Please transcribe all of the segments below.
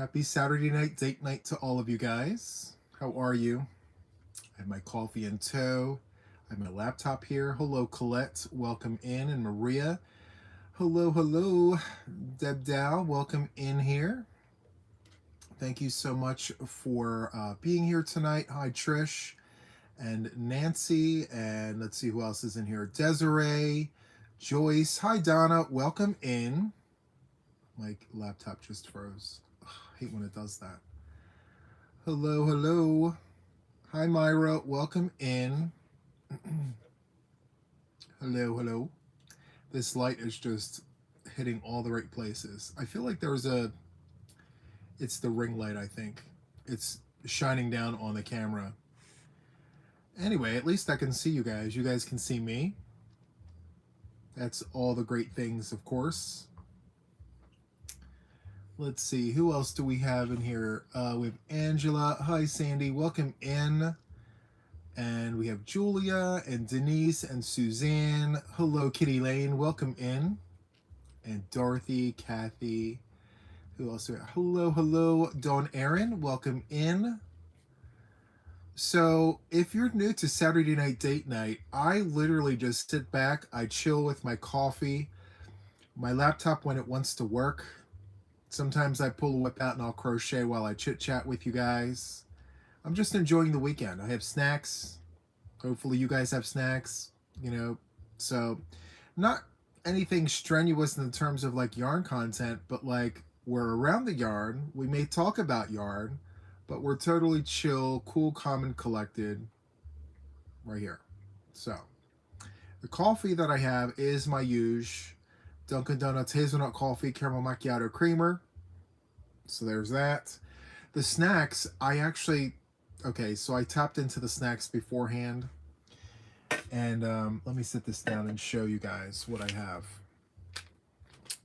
Happy Saturday night date night to all of you guys. How are you? I have my coffee in tow. I have my laptop here. Hello, Colette. Welcome in. And Maria. Hello, hello. Deb Dow, welcome in here. Thank you so much for being here tonight. Hi, Trish and Nancy. And let's see who else is in here. Desiree, Joyce. Hi, Donna. Welcome in. My laptop just froze. Ugh, I hate when it does that. Hello, hello. Hi, Myra. Welcome in. Hello, hello. This light is just hitting all the right places. I feel like there's a. It's the ring light, I think. It's shining down on the camera. Anyway, at least I can see you guys. You guys can see me. That's all the great things, of course. Let's see. Who else do we have in here? We have Angela. Hi, Sandy. Welcome in. And we have Julia and Denise and Suzanne. Hello, Kitty Lane. Welcome in. And Dorothy, Kathy. Who else? Hello, hello, Dawn Aaron. Welcome in. So, if you're new to Saturday Night Date Night, I literally just sit back, I chill with my coffee, my laptop when it wants to work. Sometimes I pull a whip out and I'll crochet while I chit chat with you guys. I'm just enjoying the weekend. I have snacks. Hopefully, you guys have snacks, So, not anything strenuous in terms of like yarn content, but like we're around the yarn. We may talk about yarn, but we're totally chill, cool, calm, and collected right here. So, the coffee that I have is my huge Dunkin' Donuts hazelnut coffee, caramel macchiato creamer. So there's that. The snacks, okay, so I tapped into the snacks beforehand. And let me sit this down and show you guys what I have.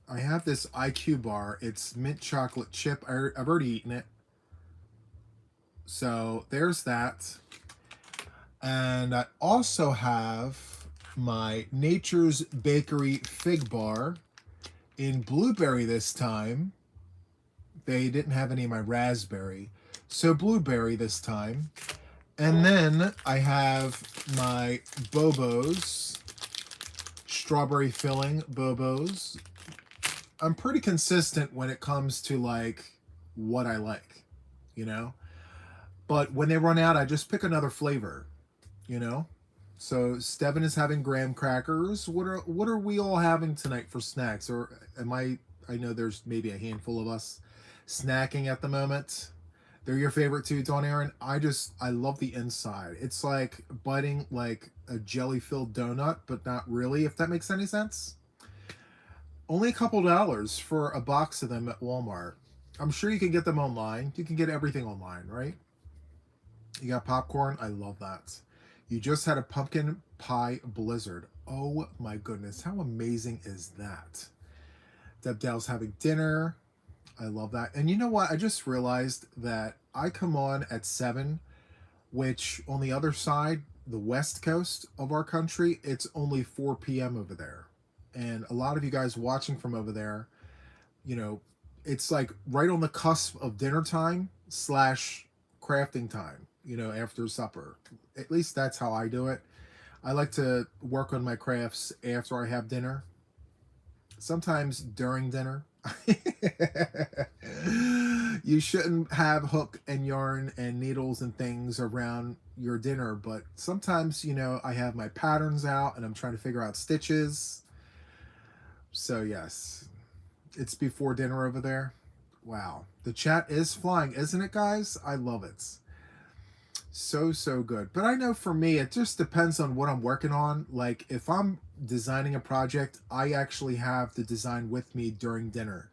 I have this IQ bar. It's mint chocolate chip. I've already eaten it. So there's that. And I also have my Nature's Bakery Fig Bar in blueberry this time. They didn't have any of my raspberry. So blueberry this time. And then I have my Bobos, strawberry filling Bobos. I'm pretty consistent when it comes to like what I like, But when they run out, I just pick another flavor, you know? So Steven is having graham crackers. What are we all having tonight for snacks? Or I know there's maybe a handful of us snacking at the moment. They're your favorite too, Dawn Aaron. I love the inside. It's like biting like a jelly-filled donut, but not really, if that makes any sense. Only a couple dollars for a box of them at Walmart. I'm sure you can get them online. You can get everything online, right? You got popcorn. I love that. You just had a pumpkin pie blizzard. Oh my goodness. How amazing is that? Deb Dow's having dinner. I love that. And you know what? I just realized that I come on at 7, which on the other side, the west coast of our country, it's only 4 p.m. over there. And a lot of you guys watching from over there, it's like right on the cusp of dinner time / crafting time, after supper. At least that's how I do it. I like to work on my crafts after I have dinner. Sometimes during dinner. You shouldn't have hook and yarn and needles and things around your dinner, but sometimes, I have my patterns out and I'm trying to figure out stitches. So yes, it's before dinner over there. Wow. The chat is flying, isn't it, guys? I love it. So good. But I know for me, it just depends on what I'm working on. Like if I'm designing a project, I actually have the design with me during dinner.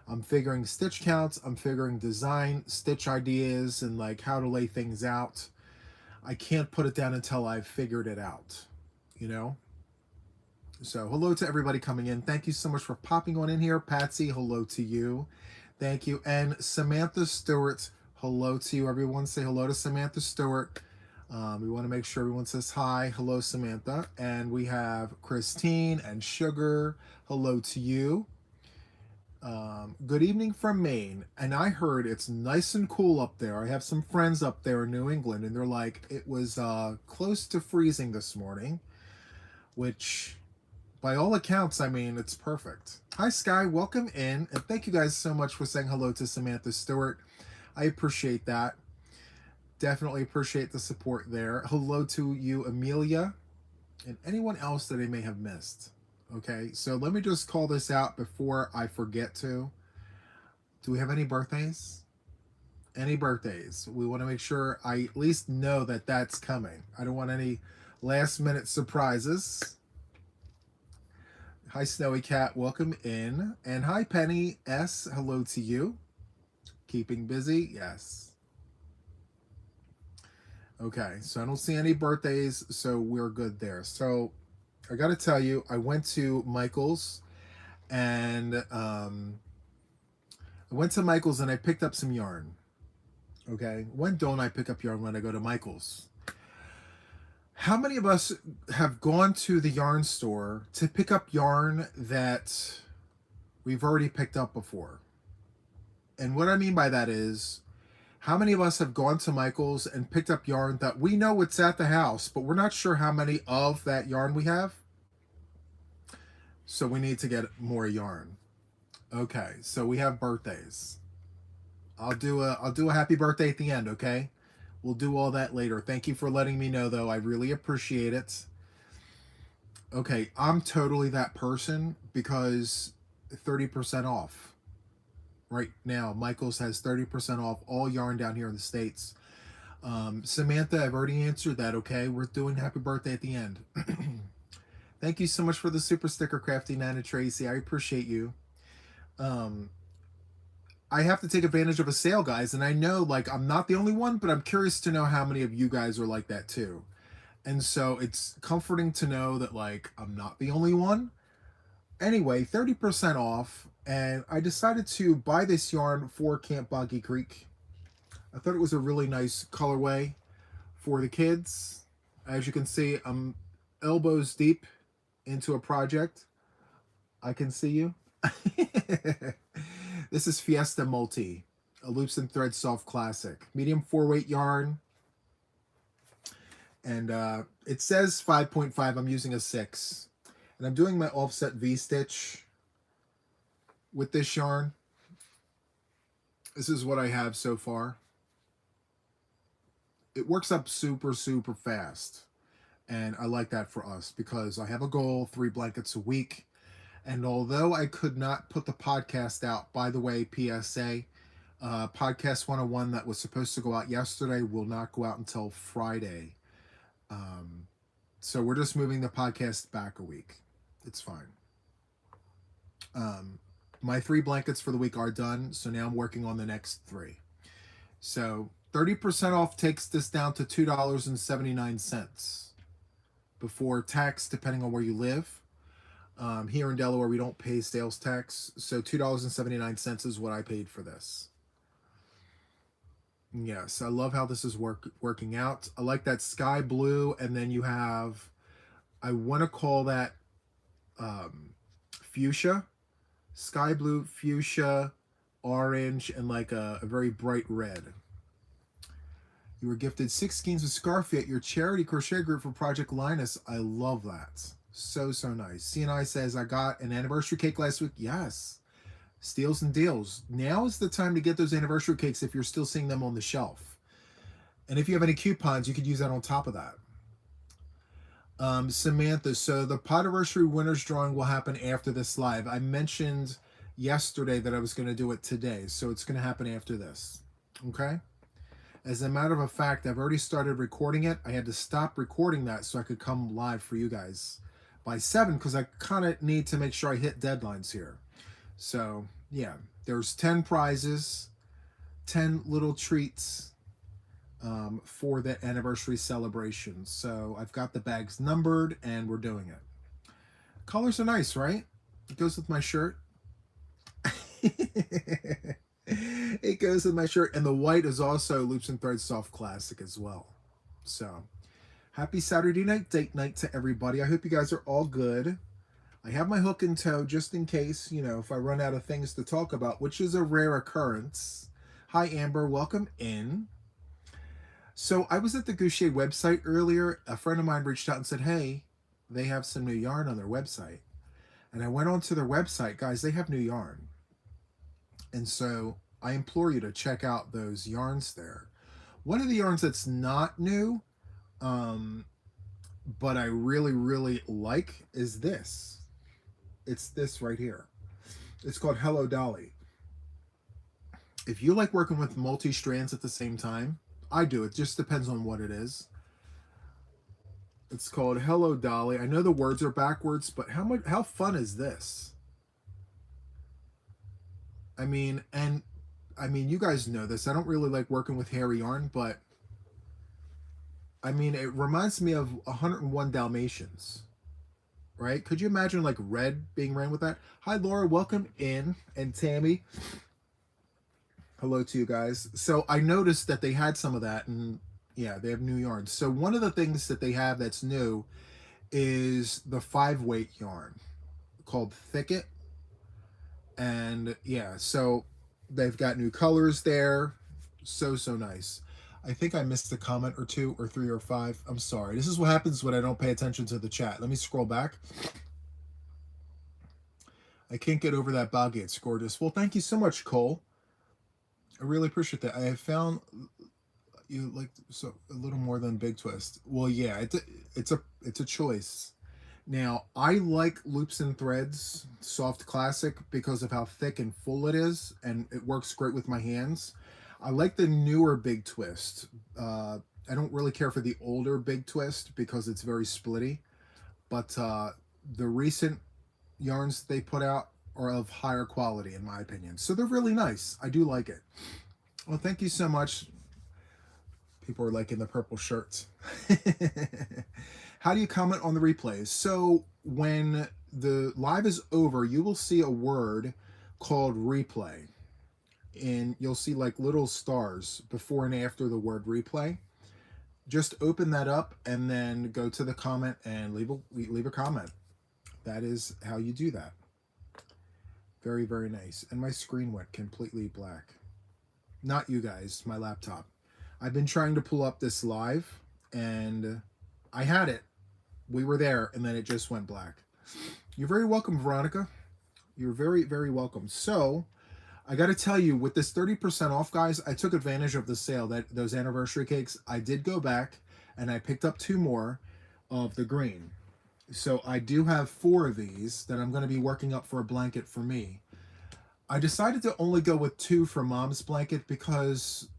I'm figuring stitch counts, I'm figuring design, stitch ideas, and like how to lay things out. I can't put it down until I've figured it out, So hello to everybody coming in. Thank you so much for popping on in here. Patsy, hello to you. Thank you. And Samantha Stewart, hello to you. Everyone say hello to Samantha Stewart. We want to make sure everyone says hi. Hello, Samantha. And we have Christine and Sugar. Hello to you. Good evening from Maine. And I heard it's nice and cool up there. I have some friends up there in New England, and they're like, it was close to freezing this morning, which by all accounts, I mean, it's perfect. Hi, Sky. Welcome in. And thank you guys so much for saying hello to Samantha Stewart. I appreciate that. Definitely appreciate the support there. Hello to you, Amelia, and anyone else that I may have missed. Okay, so let me just call this out before I forget to. Do we have any birthdays? Any birthdays? We want to make sure I at least know that that's coming. I don't want any last minute surprises. Hi, Snowy Cat. Welcome in. And hi, Penny S. Hello to you. Keeping busy? Yes. Okay, so I don't see any birthdays, so we're good there. So I got to tell you, I went to Michael's, and I picked up some yarn. Okay, when don't I pick up yarn? When I go to Michael's. How many of us have gone to the yarn store to pick up yarn that we've already picked up before? And what I mean by that is, how many of us have gone to Michael's and picked up yarn that we know it's at the house, but we're not sure how many of that yarn we have? So we need to get more yarn. Okay, so we have birthdays. I'll do a happy birthday at the end, okay? We'll do all that later. Thank you for letting me know, though. I really appreciate it. Okay, I'm totally that person because 30% off. Right now, Michael's has 30% off all yarn down here in the States. Samantha, I've already answered that, okay? We're doing happy birthday at the end. Thank you so much for the super sticker, Crafty Nana Tracy. I appreciate you. I have to take advantage of a sale, guys, and I know, like, I'm not the only one, but I'm curious to know how many of you guys are like that, too. And so it's comforting to know that, like, I'm not the only one. Anyway, 30% off, and I decided to buy this yarn for Camp Boggy Creek. I thought it was a really nice colorway for the kids. As you can see, I'm elbows deep into a project. I can see you. This is Fiesta Multi, a Loops and Thread Soft Classic. Medium 4-weight yarn. And it says 5.5. I'm using a 6. And I'm doing my offset V-stitch with this yarn. This is what I have so far. It works up super, super fast. And I like that for us because I have a goal, 3 blankets a week. And although I could not put the podcast out, by the way, PSA, Podcast 101 that was supposed to go out yesterday will not go out until Friday. So we're just moving the podcast back a week. It's fine. My 3 blankets for the week are done, so now I'm working on the next 3. So 30% off takes this down to $2.79 before tax, depending on where you live. Here in Delaware, we don't pay sales tax, so $2.79 is what I paid for this. Yes, I love how this is working out. I like that sky blue, and then you have, I want to call that fuchsia, sky blue, fuchsia, orange, and like a very bright red. You were gifted 6 skeins of Scarfie at your charity crochet group for Project Linus. I love that. So, so nice. CNI says, I got an anniversary cake last week. Yes. Steals and deals. Now is the time to get those anniversary cakes if you're still seeing them on the shelf. And if you have any coupons, you could use that on top of that. Samantha, so the Podiversary winners drawing will happen after this live. I mentioned yesterday that I was going to do it today, so it's going to happen after this. Okay? As a matter of fact, I've already started recording it. I had to stop recording that so I could come live for you guys by 7 because I kind of need to make sure I hit deadlines here. So, yeah, there's 10 prizes, 10 little treats for the anniversary celebration. So I've got the bags numbered and we're doing it. Colors are nice, right? It goes with my shirt. It goes with my shirt. And the white is also Loops and Threads Soft Classic as well. So happy Saturday night, date night to everybody. I hope you guys are all good. I have my hook in tow just in case, if I run out of things to talk about, which is a rare occurrence. Hi, Amber. Welcome in. So I was at the Goucher website earlier. A friend of mine reached out and said, hey, they have some new yarn on their website. And I went onto their website. Guys, they have new yarn. And so I implore you to check out those yarns there. One of the yarns that's not new, um, but I really, really like is this. It's this right here. It's called Hello Dolly. If you like working with multi-strands at the same time, I do. It just depends on what it is. It's called Hello Dolly. I know the words are backwards, but how fun is this? I mean, you guys know this. I don't really like working with hairy yarn, but I mean, it reminds me of 101 Dalmatians, right? Could you imagine like red being ran with that? Hi, Laura. Welcome in. And Tammy. Hello to you guys. So I noticed that they had some of that, and yeah, they have new yarns. So one of the things that they have that's new is the 5-weight yarn called Thicket. And yeah, so they've got new colors there. So nice. I think I missed a comment or two or three or five. I'm sorry. This is what happens when I don't pay attention to the chat. Let me scroll back. I can't get over that boggy. It's gorgeous. Well, thank you so much, Cole. I really appreciate that. I have found you like so a little more than Big Twist. Well, yeah, it's a choice. Now, I like loops and threads, soft classic, because of how thick and full it is, and it works great with my hands. I like the newer Big Twist. I don't really care for the older Big Twist because it's very splitty, but the recent yarns they put out are of higher quality, in my opinion. So they're really nice. I do like it. Well, thank you so much. People are liking the purple shirts. How do you comment on the replays? So when the live is over, you will see a word called replay. And you'll see like little stars before and after the word replay. Just open that up and then go to the comment and leave a comment. That is how you do that. Very, very nice. And my screen went completely black. Not you guys, my laptop. I've been trying to pull up this live and I had it. We were there and then it just went black. You're very welcome, Veronica. You're very, very welcome. So I got to tell you, with this 30% off, guys, I took advantage of the sale, those anniversary cakes. I did go back and I picked up 2 more of the green. So I do have 4 of these that I'm going to be working up for a blanket for me. I decided to only go with 2 for Mom's blanket because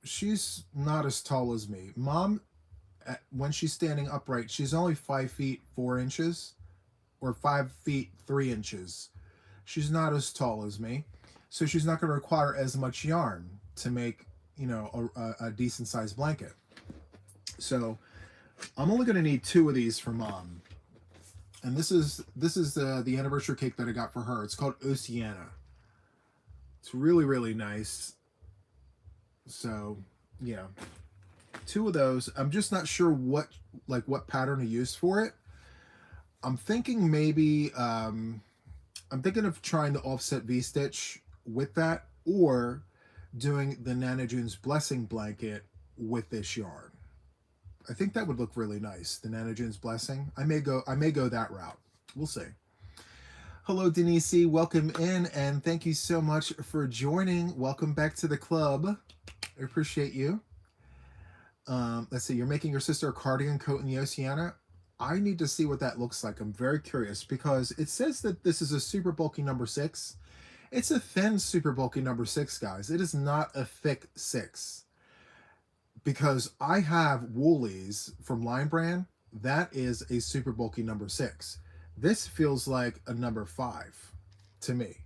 she's not as tall as me. Mom, when she's standing upright, she's only 5 feet 4 inches or 5 feet 3 inches. She's not as tall as me. So she's not going to require as much yarn to make, a decent sized blanket. So I'm only going to need 2 of these for Mom. And this is the anniversary cake that I got for her. It's called Oceana. It's really, really nice. So yeah, 2 of those. I'm just not sure what pattern to use for it. I'm thinking maybe I'm thinking of trying the offset V-stitch with that, or doing the Nana June's Blessing blanket with this yarn. I think that would look really nice. The Nana June's Blessing. I may go that route. We'll see. Hello, Denise. Welcome in, and thank you so much for joining. Welcome back to the club. I appreciate you. Let's see. You're making your sister a cardigan coat in the Oceana. I need to see what that looks like. I'm very curious because it says that this is a super bulky number 6. It's a thin super bulky number 6, guys. It is not a thick 6. Because I have Woolies from Line Brand. That is a super bulky number 6. This feels like a number 5 to me.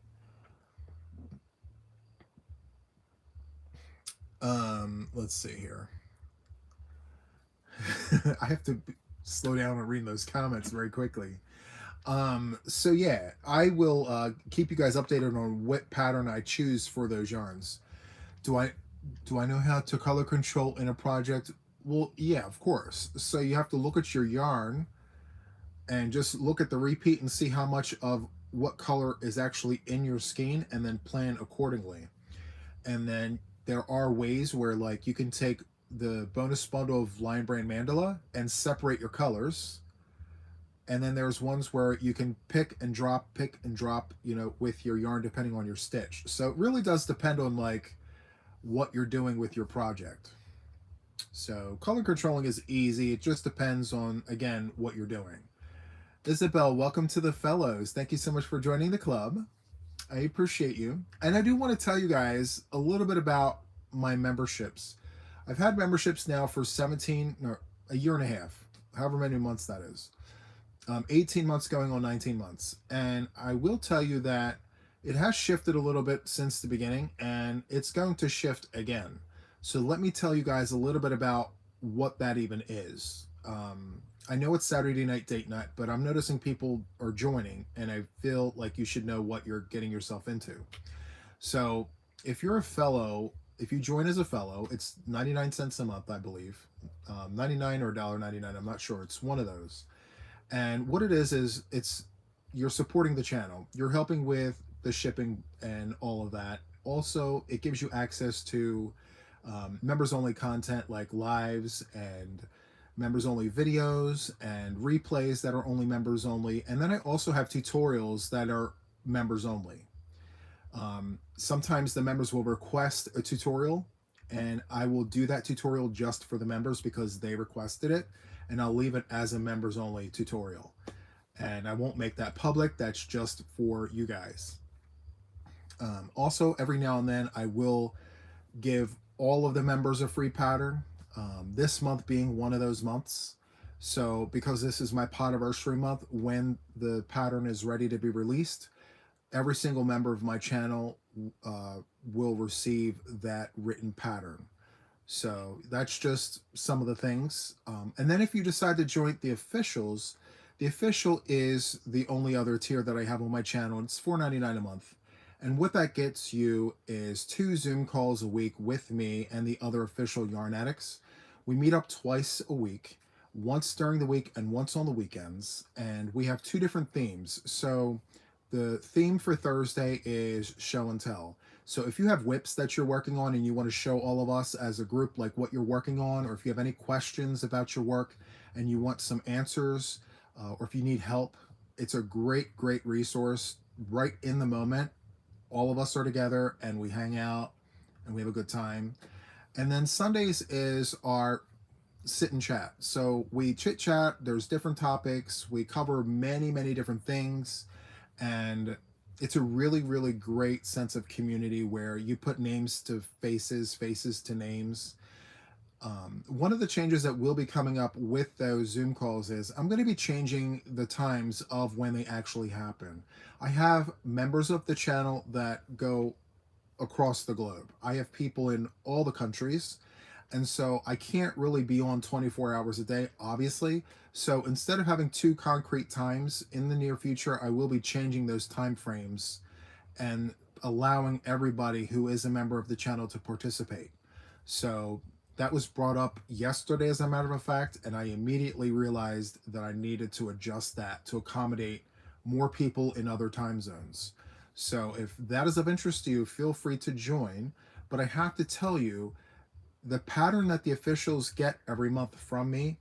Let's see here. I have to slow down and read those comments very quickly. So yeah, I will keep you guys updated on what pattern I choose for those yarns. Do I know how to color control in a project? Well, yeah, of course. So you have to look at your yarn and just look at the repeat and see how much of what color is actually in your skein, and then plan accordingly. And then there are ways where like you can take the bonus bundle of Lion Brand Mandala and separate your colors. And then there's ones where you can pick and drop, you know, with your yarn depending on your stitch. So it really does depend on like what you're doing with your project. So color controlling is easy. It just depends on, again, what you're doing. Isabel, welcome to the fellows. Thank you so much for joining the club. I appreciate you. And I do want to tell you guys a little bit about my memberships. I've had memberships now for 17, no, a year and a half, however many months that is. 18 months going on 19 months. And I will tell you that it has shifted a little bit since the beginning, and it's going to shift again. So let me tell you guys a little bit about what that even is. I know it's Saturday night date night, but I'm noticing people are joining, and I feel like you should know what you're getting yourself into. So if you're a fellow, if you join as a fellow, it's 99 cents a month, I believe. 99 or $1.99, I'm not sure. It's one of those. And what it is it's you're supporting the channel. You're helping with the shipping and all of that. Also, it gives you access to members only content like lives and members only videos and replays that are only members only. And then I also have tutorials that are members only. Sometimes the members will request a tutorial, and I will do that tutorial just for the members because they requested it, and I'll leave it as a members only tutorial. And I won't make that public. That's just for you guys. Also, every now and then I will give all of the members a free pattern. This month being one of those months. So because this is my Podiversary month, when the pattern is ready to be released, every single member of my channel will receive that written pattern. So that's just some of the things. And then if you decide to join the officials, the official is the only other tier that I have on my channel. It's $4.99 a month. And what that gets you is 2 Zoom calls a week with me and the other official yarn addicts. We meet up twice a week, once during the week and once on the weekends. And we have 2 different themes. So the theme for Thursday is show and tell. So if you have whips that you're working on and you want to show all of us as a group like what you're working on, or if you have any questions about your work and you want some answers, or if you need help, it's a great resource right in the moment. All of us are together and we hang out and we have a good time. And then Sundays is our sit and chat. So we chit chat, there's different topics, we cover many different things, and it's a really great sense of community where you put names to faces, faces to names. One of the changes that will be coming up with those Zoom calls is I'm going to be changing the times of when they actually happen. I have members of the channel that go across the globe. I have people in all the countries, and so I can't really be on 24 hours a day, obviously. So instead of having 2 concrete times in the near future, I will be changing those time frames and allowing everybody who is a member of the channel to participate. So that was brought up yesterday, as a matter of fact, and I immediately realized that I needed to adjust that to accommodate more people in other time zones. So if that is of interest to you, feel free to join. But I have to tell you, the pattern that the officials get every month from me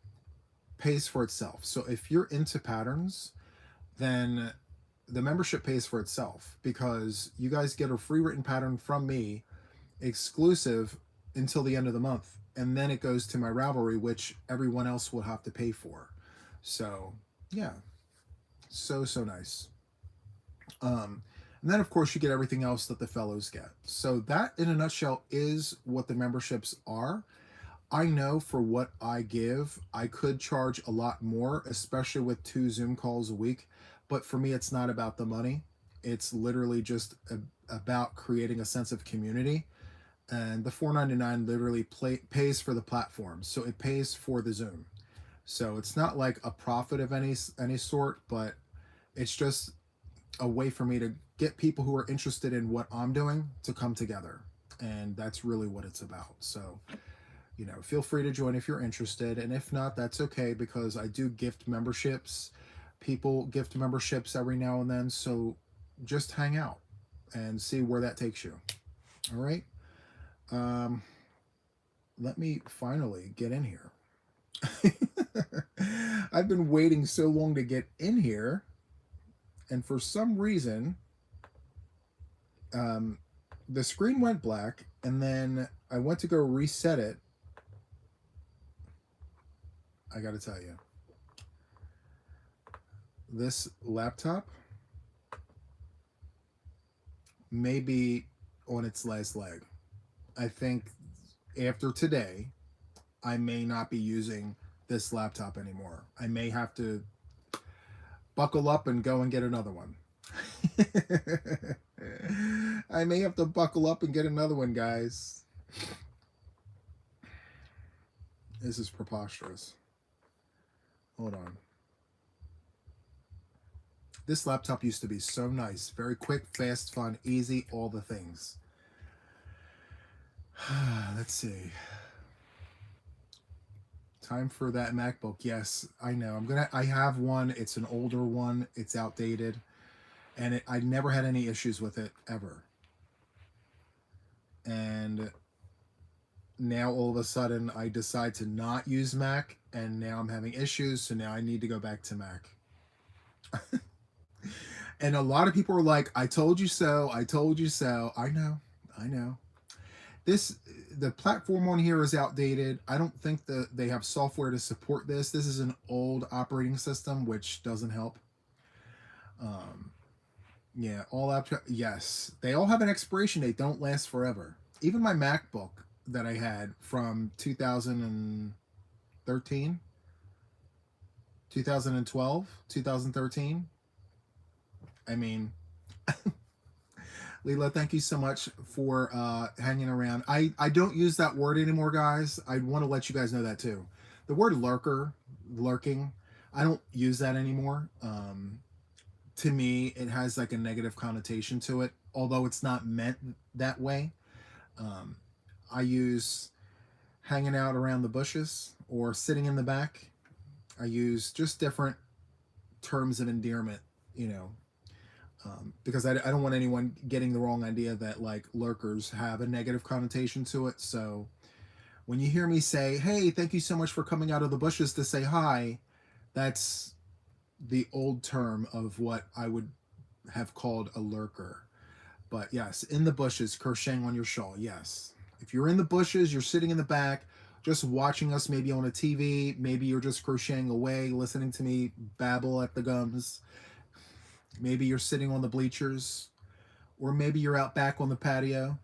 pays for itself. So if you're into patterns, then the membership pays for itself, because you guys get a free written pattern from me, exclusive until the end of the month. And then it goes to my Ravelry, which everyone else will have to pay for. So yeah, so nice. And then of course you get everything else that the fellows get. So that in a nutshell is what the memberships are. I know for what I give, I could charge a lot more, especially with 2 Zoom calls a week. But for me, it's not about the money. It's literally just about creating a sense of community. And the $4.99 literally pays for the platform. So it pays for the Zoom. So it's not like a profit of any sort, but it's just a way for me to get people who are interested in what I'm doing to come together. And that's really what it's about. So, you know, feel free to join if you're interested. And if not, that's okay, because I do gift memberships people gift memberships every now and then. So just hang out and see where that takes you. All right. Um, Let me finally get in here. I've been waiting so long to get in here, and for some reason, um, the screen went black, and then I went to go reset it. I gotta tell you, this laptop may be on its last leg. I think after today, I may not be using this laptop anymore. I may have to buckle up and go and get another one. I may have to buckle up and get another one, guys. This is preposterous. Hold on. This laptop used to be so nice. Very quick, fast, fun, easy, all the things. Let's see. Time for that MacBook. Yes, I know. I have one. It's an older one. It's outdated. And I never had any issues with it ever. And now all of a sudden I decide to not use Mac, and now I'm having issues. So now I need to go back to Mac. And a lot of people are like, I told you so. I told you so. I know. The platform on here is outdated. I don't think that they have software to support this. This is an old operating system, which doesn't help. Yeah, yes, they all have an expiration date. Don't last forever. Even my MacBook that I had from 2013, 2012, 2013. I mean, Leela, thank you so much for hanging around. I don't use that word anymore, guys. I want to let you guys know that too. The word lurking, I don't use that anymore. To me, it has like a negative connotation to it, although it's not meant that way. I use hanging out around the bushes or sitting in the back. I use just different terms of endearment, because I don't want anyone getting the wrong idea that like lurkers have a negative connotation to it. So when you hear me say, hey, thank you so much for coming out of the bushes to say hi, that's the old term of what I would have called a lurker. But yes, in the bushes, crocheting on your shawl. Yes. If you're in the bushes, you're sitting in the back, just watching us maybe on a TV, maybe you're just crocheting away, listening to me babble at the gums. Maybe you're sitting on the bleachers, or maybe you're out back on the patio.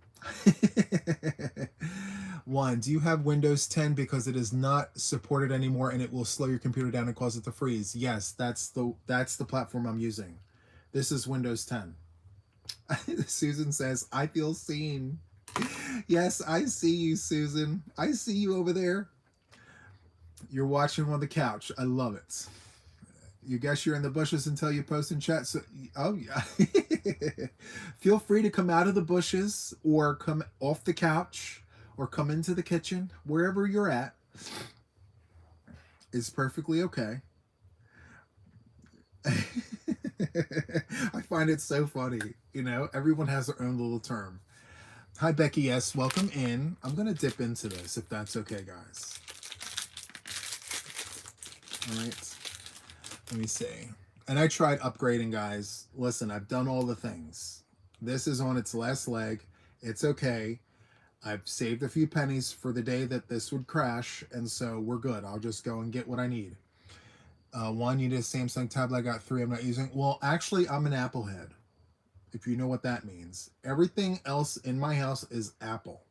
Juan, do you have Windows 10 because it is not supported anymore and it will slow your computer down and cause it to freeze? Yes, that's the platform I'm using. This is Windows 10. Susan says, I feel seen. Yes, I see you, Susan. I see you over there. You're watching on the couch. I love it. You guess you're in the bushes until you post in chat. So, oh yeah. Feel free to come out of the bushes or come off the couch or come into the kitchen. Wherever you're at is perfectly okay. I find it so funny. Everyone has their own little term. Hi, Becky. Yes, welcome in. I'm going to dip into this if that's okay, guys. All right. Let me see. And I tried upgrading, guys. Listen, I've done all the things. This is on its last leg. It's okay. I've saved a few pennies for the day that this would crash, and so we're good. I'll just go and get what I need. One, you need a Samsung tablet. I got 3 I'm not using. Well, actually, I'm an Apple head, if you know what that means. Everything else in my house is Apple.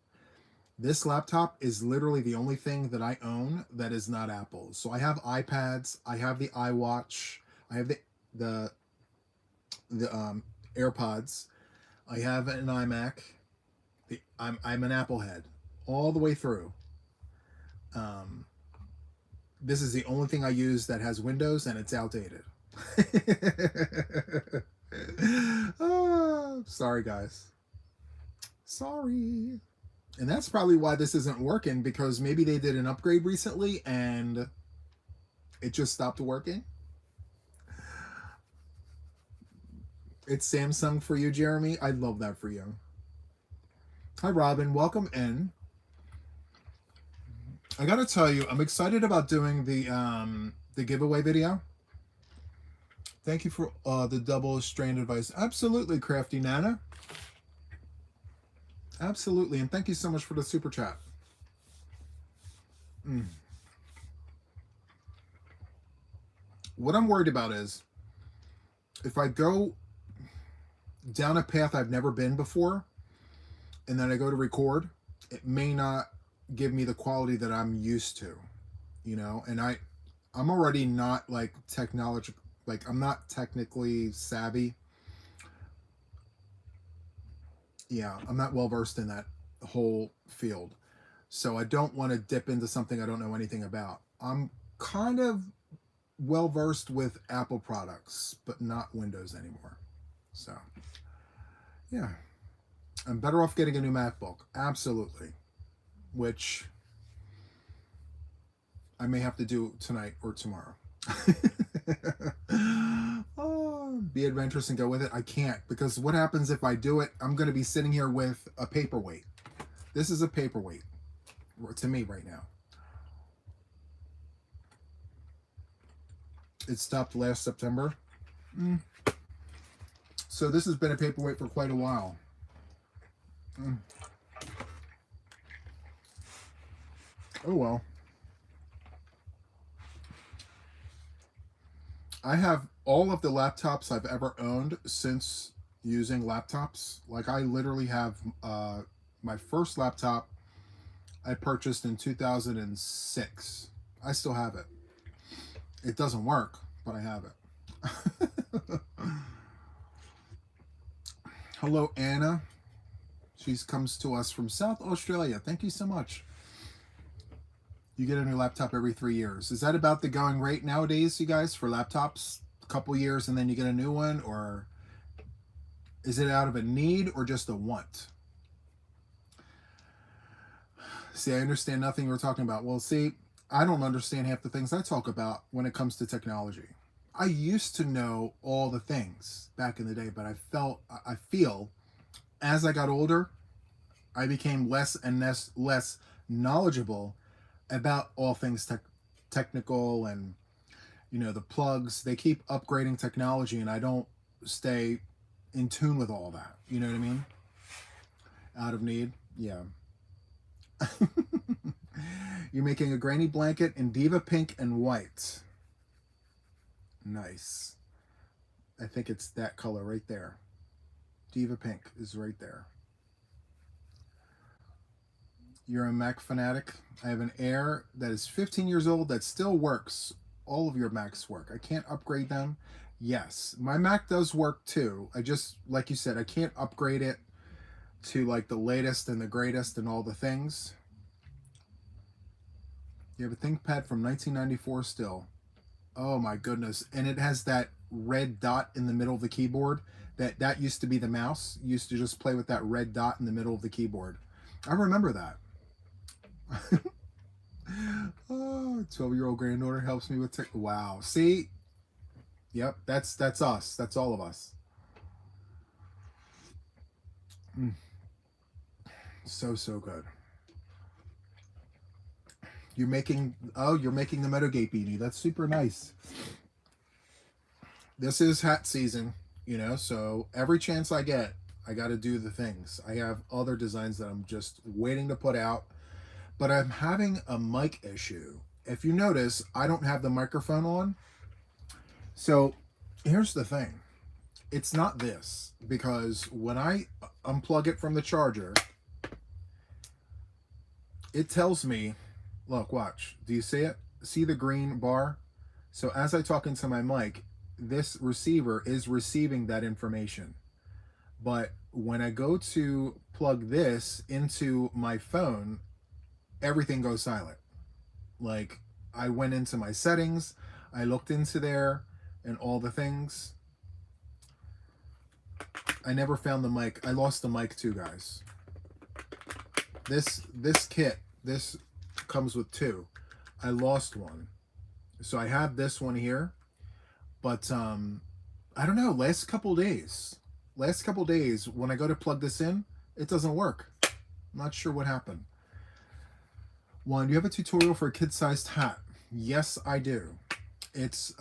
This laptop is literally the only thing that I own that is not Apple. So I have iPads, I have the iWatch, I have the AirPods, I have an iMac. I'm an Apple head all the way through. This is the only thing I use that has Windows, and it's outdated. Oh, sorry, guys. Sorry. And that's probably why this isn't working, because maybe they did an upgrade recently and it just stopped working. It's Samsung for you, Jeremy. I love that for you. Hi, Robin. Welcome in. I gotta tell you, I'm excited about doing the giveaway video. Thank you for the double strain advice. Absolutely, Crafty Nana. Absolutely, and thank you so much for the super chat. What I'm worried about is if I go down a path I've never been before, and then I go to record, it may not give me the quality that I'm used to, you know. And I'm already not like technology, like I'm not technically savvy. Yeah, I'm not well versed in that whole field. So I don't want to dip into something I don't know anything about. I'm kind of well versed with Apple products, but not Windows anymore. So, yeah. I'm better off getting a new MacBook. Absolutely. Which I may have to do tonight or tomorrow. Oh, be adventurous and go with it. I can't, because what happens if I do it? I'm going to be sitting here with a paperweight. This is a paperweight to me right now. It stopped last September. So this has been a paperweight for quite a while. Oh well. I have all of the laptops I've ever owned since using laptops. Like I literally have my first laptop I purchased in 2006. I still have it. It doesn't work, but I have it. Hello, Anna. She comes to us from South Australia. Thank you so much. You get a new laptop every 3 years. Is that about the going rate nowadays, you guys, for laptops? A couple years and then you get a new one? Or is it out of a need or just a want? See, I understand nothing we're talking about. Well, see, I don't understand half the things I talk about when it comes to technology. I used to know all the things back in the day, but I feel as I got older, I became less and less knowledgeable about all things technical, and you know, the plugs. They keep upgrading technology and I don't stay in tune with all that. You know what I mean? Out of need. Yeah. You're making a granny blanket in Diva pink and white. Nice. I think it's that color right there. Diva pink is right there. You're a Mac fanatic. I have an Air that is 15 years old that still works. All of your Macs work. I can't upgrade them. Yes, my Mac does work too. I just, like you said, I can't upgrade it to like the latest and the greatest and all the things. You have a ThinkPad from 1994 still. Oh my goodness. And it has that red dot in the middle of the keyboard. That used to be the mouse. You used to just play with that red dot in the middle of the keyboard. I remember that. Oh, 12-year-old granddaughter helps me with tech. Wow. See? Yep, that's us. That's all of us. So good. You're making the Meadowgate beanie. That's super nice. This is hat season, you know, so every chance I get, I got to do the things. I have other designs that I'm just waiting to put out, but I'm having a mic issue. If you notice, I don't have the microphone on. So here's the thing. It's not this, because when I unplug it from the charger, it tells me, look, watch. Do you see it? See the green bar? So as I talk into my mic, this receiver is receiving that information. But when I go to plug this into my phone, everything goes silent. Like, I went into my settings, I looked into there and all the things. I never found the mic. I lost the mic too, guys. This kit, this comes with two. I lost one. So I have this one here, but I don't know, last couple days when I go to plug this in, it doesn't work. I'm not sure what happened. Juan, do you have a tutorial for a kid-sized hat? Yes, I do. It's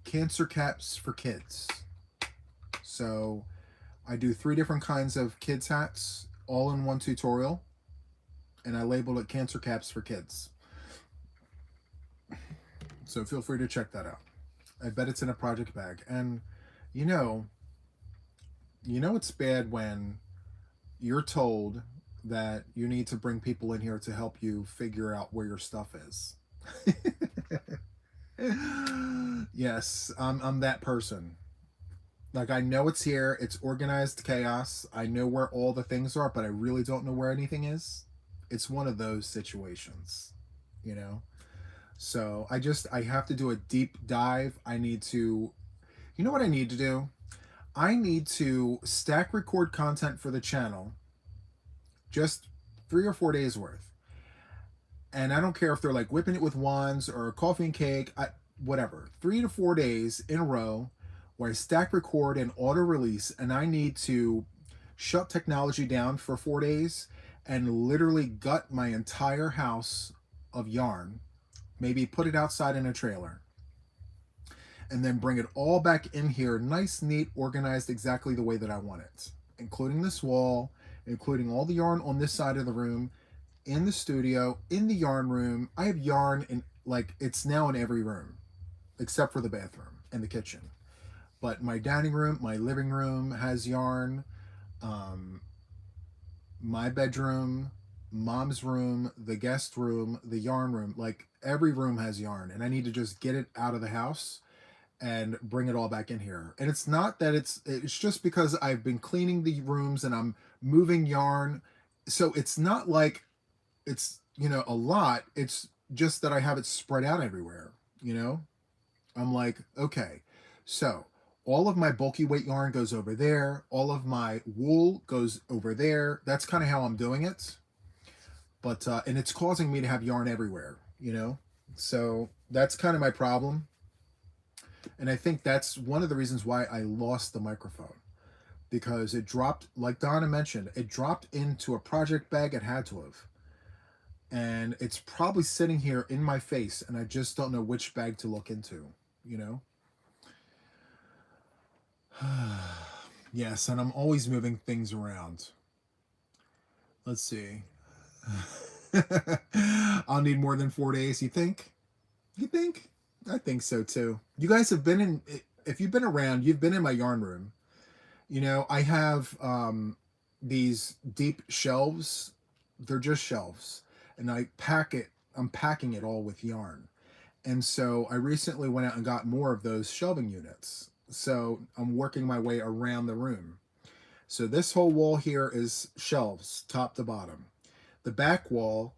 cancer caps for kids. So I do 3 different kinds of kids hats all in one tutorial, and I labeled it cancer caps for kids. So feel free to check that out. I bet it's in a project bag. And you know, it's bad when you're told that you need to bring people in here to help you figure out where your stuff is. Yes, I'm that person. Like, I know it's here, it's organized chaos. I know where all the things are, but I really don't know where anything is. It's one of those situations, you know? So I have to do a deep dive. I need to, you know what I need to do? I need to stack record content for the channel, just 3 or 4 days worth. And I don't care if they're like whipping it with wands or coffee and cake, whatever. 3 to 4 days in a row where I stack record and auto release, and I need to shut technology down for 4 days and literally gut my entire house of yarn, maybe put it outside in a trailer, and then bring it all back in here, nice, neat, organized, exactly the way that I want it, including this wall, including all the yarn on this side of the room, in the studio, in the yarn room. I have yarn in, like, it's now in every room except for the bathroom and the kitchen. But my dining room, my living room has yarn. Um, my bedroom, mom's room, the guest room, the yarn room, like every room has yarn, and I need to just get it out of the house and bring it all back in here. And it's not that it's just because I've been cleaning the rooms and I'm moving yarn. So it's not like it's, a lot. It's just that I have it spread out everywhere, you know? I'm like, okay, so all of my bulky weight yarn goes over there. All of my wool goes over there. That's kind of how I'm doing it. But, and it's causing me to have yarn everywhere, you know? So that's kind of my problem. And I think that's one of the reasons why I lost the microphone, because it dropped, like Donna mentioned, it dropped into a project bag. It had to have. And it's probably sitting here in my face, and I just don't know which bag to look into, you know? Yes, and I'm always moving things around. Let's see. I'll need more than 4 days, you think? You think? I think so too. You guys have been in, if you've been around, you've been in my yarn room. I have these deep shelves. They're just shelves. And I'm packing it all with yarn. And so I recently went out and got more of those shelving units. So I'm working my way around the room. So this whole wall here is shelves, top to bottom. The back wall,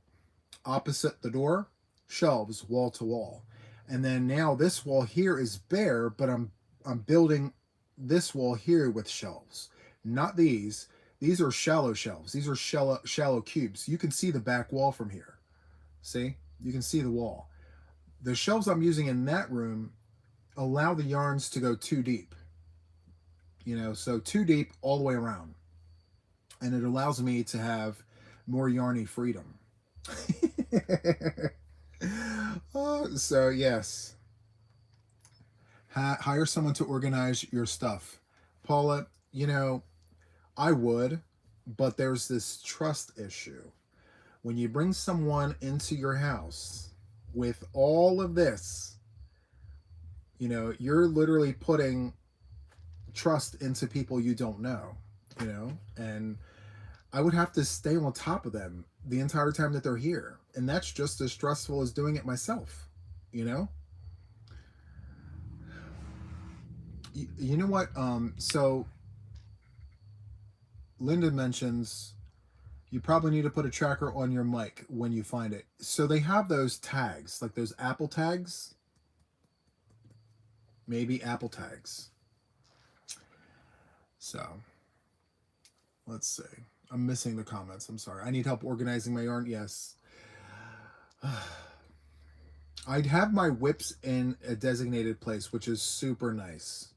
opposite the door, shelves, wall to wall. And then now this wall here is bare, but I'm building this wall here with shelves. Not these. These are shallow shelves. These are shallow cubes. You can see the back wall from here. See? You can see the wall. The shelves I'm using in that room allow the yarns to go too deep. So too deep all the way around. And it allows me to have more yarny freedom. So yes. Hire someone to organize your stuff. Paula, I would, but there's this trust issue. When you bring someone into your house with all of this, you're literally putting trust into people you don't know, and I would have to stay on top of them the entire time that they're here. And that's just as stressful as doing it myself, You know what? So Linda mentions you probably need to put a tracker on your mic when you find it. So they have those tags, like those Apple tags. Maybe Apple tags. So let's see. I'm missing the comments. I'm sorry. I need help organizing my yarn. Yes. I'd have my whips in a designated place, which is super nice.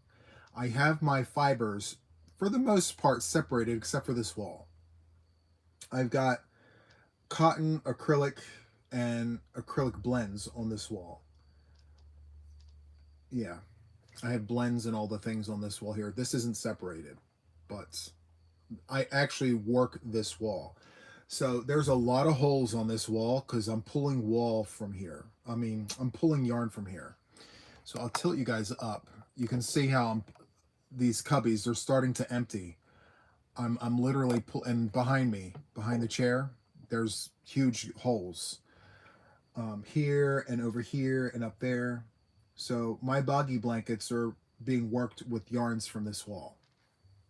I have my fibers, for the most part, separated except for this wall. I've got cotton, acrylic, and acrylic blends on this wall. Yeah, I have blends and all the things on this wall here. This isn't separated, but I actually work this wall. So there's a lot of holes on this wall because I'm pulling wall from here. I mean, I'm pulling yarn from here. So I'll tilt you guys up. You can see how these cubbies, they're starting to empty. I'm literally and behind me, behind the chair, there's huge holes here and over here and up there. So my boggy blankets are being worked with yarns from this wall,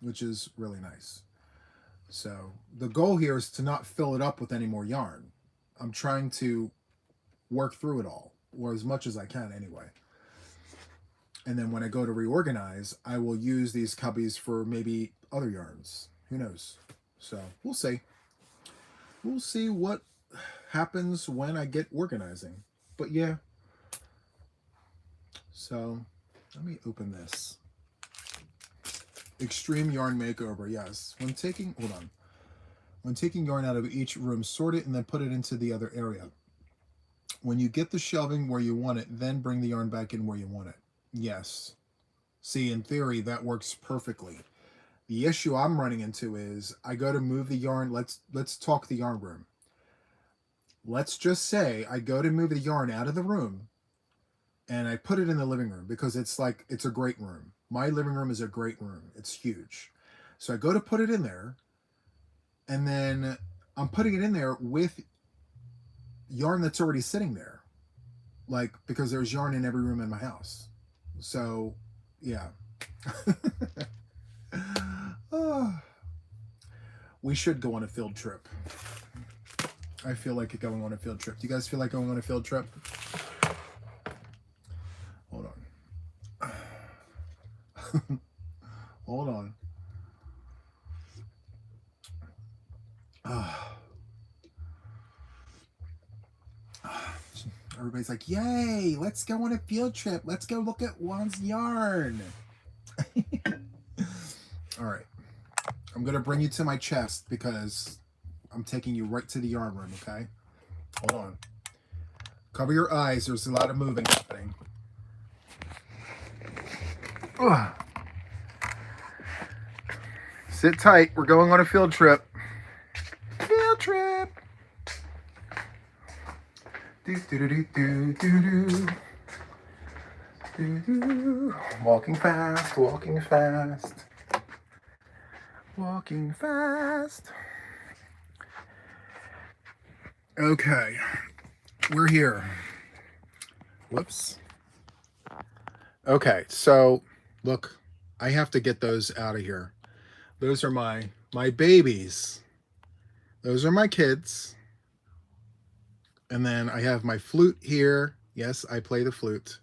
which is really nice. So the goal here is to not fill it up with any more yarn. I'm trying to work through it all, or as much as I can anyway. And then when I go to reorganize, I will use these cubbies for maybe other yarns. Who knows? So we'll see. We'll see what happens when I get organizing. But yeah. So let me open this. Extreme yarn makeover, yes. When taking yarn out of each room, sort it and then put it into the other area. When you get the shelving where you want it, then bring the yarn back in where you want it. Yes. See, in theory, that works perfectly. The issue I'm running into is I go to move the yarn. Let's talk the yarn room. Let's just say I go to move the yarn out of the room and I put it in the living room because it's a great room. My living room is a great room. It's huge. So I go to put it in there and then I'm putting it in there with yarn that's already sitting there. Like, because there's yarn in every room in my house. So, yeah. We should go on a field trip. I feel like going on a field trip. Do you guys feel like going on a field trip? Hold on. Hold on. Everybody's like, yay, let's go on a field trip. Let's go look at Juan's yarn. All right. I'm going to bring you to my chest because I'm taking you right to the yarn room, okay? Hold on. Cover your eyes. There's a lot of moving happening. Ugh. Sit tight. We're going on a field trip. Field trip. Walking fast, walking fast. Walking fast. Okay, we're here. Whoops. Okay, so look, I have to get those out of here. Those are my babies. Those are my kids. And then I have my flute here. Yes, I play the flute.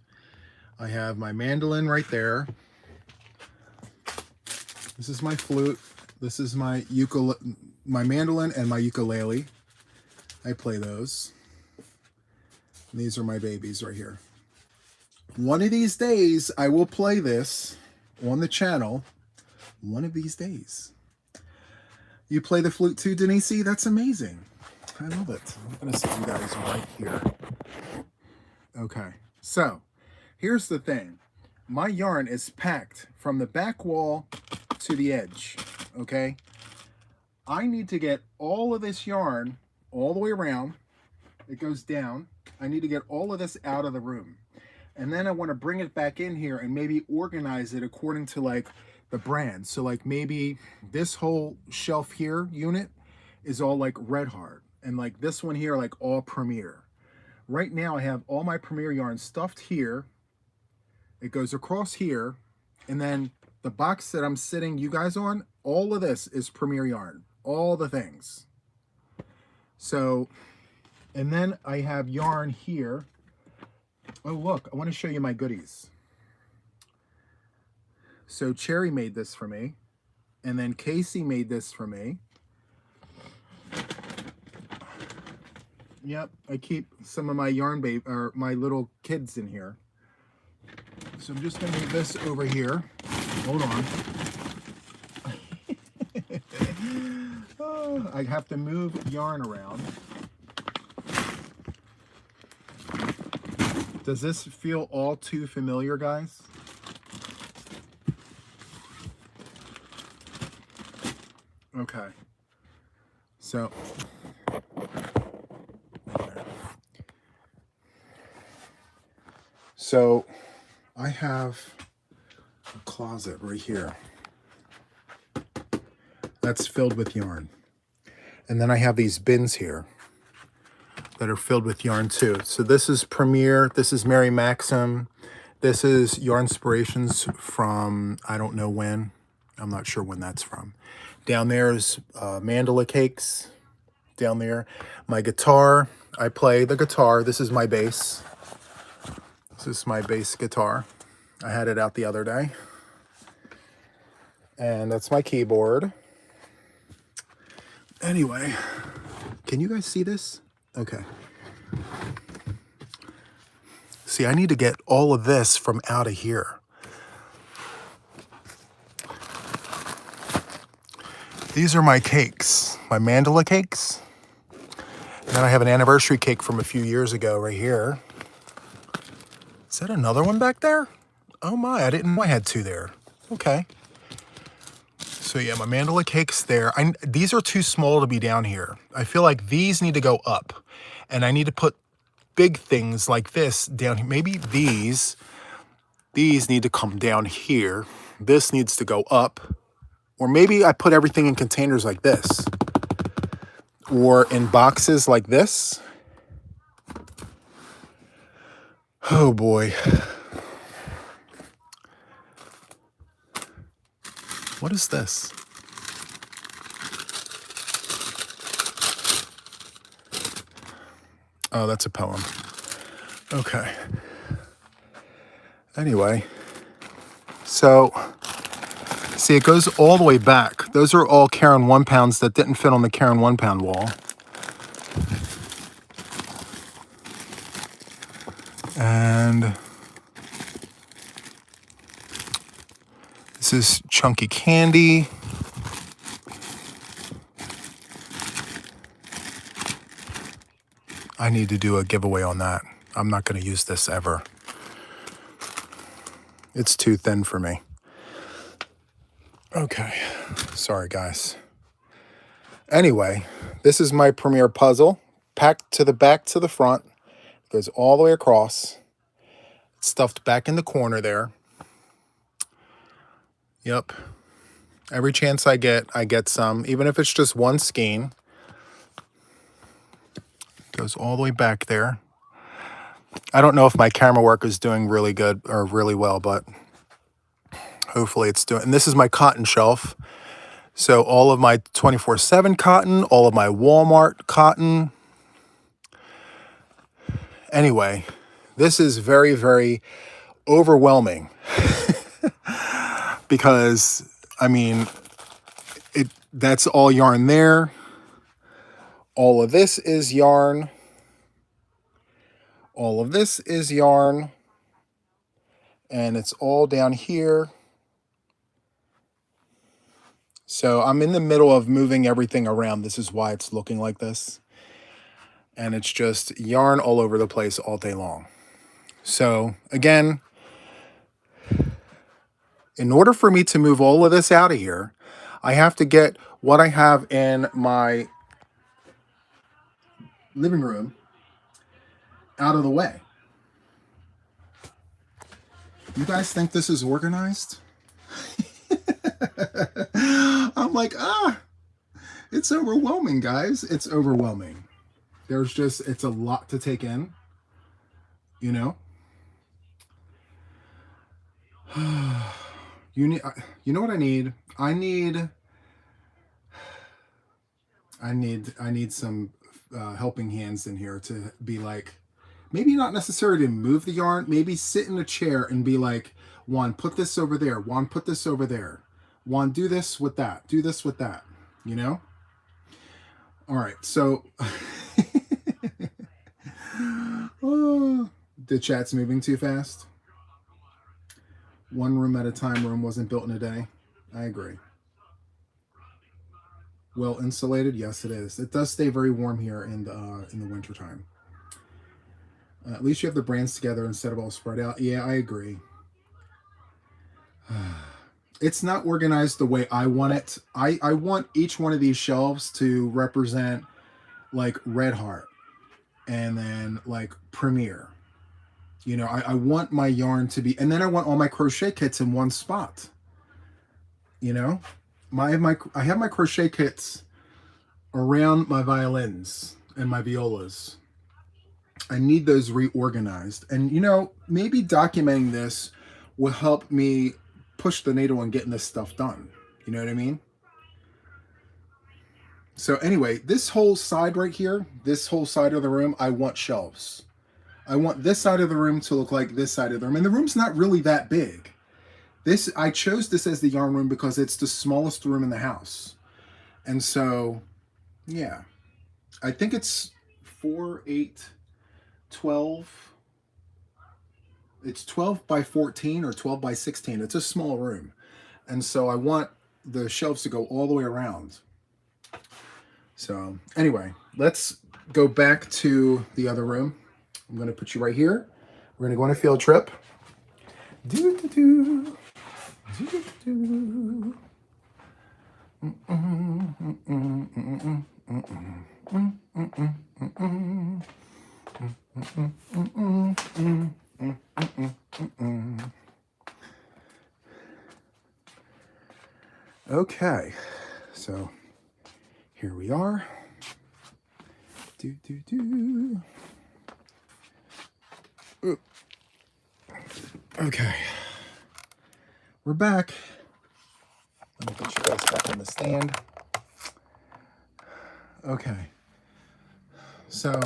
I have my mandolin right there. This is my flute. This is my mandolin and my ukulele. I play those. And these are my babies right here. One of these days, I will play this on the channel. One of these days. You play the flute too, Denise? That's amazing. I love it. I'm going to set you guys right here. Okay. So, here's the thing. My yarn is packed from the back wall to the edge. Okay? I need to get all of this yarn all the way around. It goes down. I need to get all of this out of the room. And then I want to bring it back in here and maybe organize it according to like the brand. So like maybe this whole shelf here unit is all like Red Heart. And like this one here, like all Premier. Right now I have all my Premier yarn stuffed here. It goes across here. And then the box that I'm sitting you guys on, all of this is Premier yarn. All the things. So, and then I have yarn here. Oh, look, I want to show you my goodies. So Cherry made this for me. And then Casey made this for me. Yep, I keep some of my yarn or my little kids in here. So I'm just going to move this over here. Hold on. Oh, I have to move yarn around. Does this feel all too familiar, guys? Okay. So I have a closet right here that's filled with yarn. And then I have these bins here that are filled with yarn too. So this is Premier, this is Mary Maxim, this is Yarn Inspirations from I don't know when. I'm not sure when that's from. Down there's mandala cakes. Down there, my guitar. I play the guitar. This is my bass. This is my bass guitar. I had it out the other day. And that's my keyboard. Anyway, can you guys see this? Okay. See, I need to get all of this from out of here. These are my cakes, my mandala cakes. And then I have an anniversary cake from a few years ago right here. Is that another one back there? Oh my, I didn't know I had two there. Okay. So yeah, my mandala cake's there. These are too small to be down here. I feel like these need to go up. And I need to put big things like this down here. Maybe these need to come down here. This needs to go up. Or maybe I put everything in containers like this. Or in boxes like this. Oh boy. What is this? Oh, that's a poem. Okay. Anyway. So, see, it goes all the way back. Those are all Karen 1 pounds that didn't fit on the Karen 1 pound wall. And this is chunky candy. I need to do a giveaway on that. I'm not going to use this ever. It's too thin for me. Okay. Sorry, guys. Anyway, this is my Premier puzzle. Packed to the back to the front. Goes all the way across. It's stuffed back in the corner there. Yep. Every chance I get some. Even if it's just one skein. Goes all the way back there. I don't know if my camera work is doing really good or really well, but hopefully it's doing. And this is my cotton shelf. So all of my 24/7 cotton, all of my Walmart cotton. Anyway, this is very, very overwhelming because, I mean, that's all yarn there. All of this is yarn. All of this is yarn. And it's all down here. So I'm in the middle of moving everything around. This is why it's looking like this. And it's just yarn all over the place all day long. So again, in order for me to move all of this out of here, I have to get what I have in my living room out of the way. You guys think this is organized? I'm like, it's overwhelming, guys. It's overwhelming. It's a lot to take in, you know? You know what I need? I need some helping hands in here to be like, maybe not necessarily to move the yarn, maybe sit in a chair and be like, Juan, put this over there. Juan, put this over there. Juan, do this with that. Do this with that. You know? All right. So Oh, the chat's moving too fast. One room at a time. Rome wasn't built in a day. I agree. Well insulated, yes, it is. It does stay very warm here in the wintertime. At least you have the brands together instead of all spread out. Yeah, I agree. It's not organized the way I want it. I want each one of these shelves to represent like Red Heart and then like Premiere. You know, I want my yarn to be, and then I want all my crochet kits in one spot. You know, I have my crochet kits around my violins and my violas. I need those reorganized. And, you know, maybe documenting this will help me push the needle on getting this stuff done. You know what I mean? So anyway, this whole side right here, this whole side of the room, I want shelves. I want this side of the room to look like this side of the room. And the room's not really that big. I chose this as the yarn room because it's the smallest room in the house. And so, yeah, I think it's 4, 8, 12. It's 12 by 14 or 12 by 16. It's a small room. And so I want the shelves to go all the way around. So anyway, let's go back to the other room. I'm going to put you right here. We're going to go on a field trip. Okay, so here we are. Okay, we're back. Let me put you guys back on the stand. Okay, so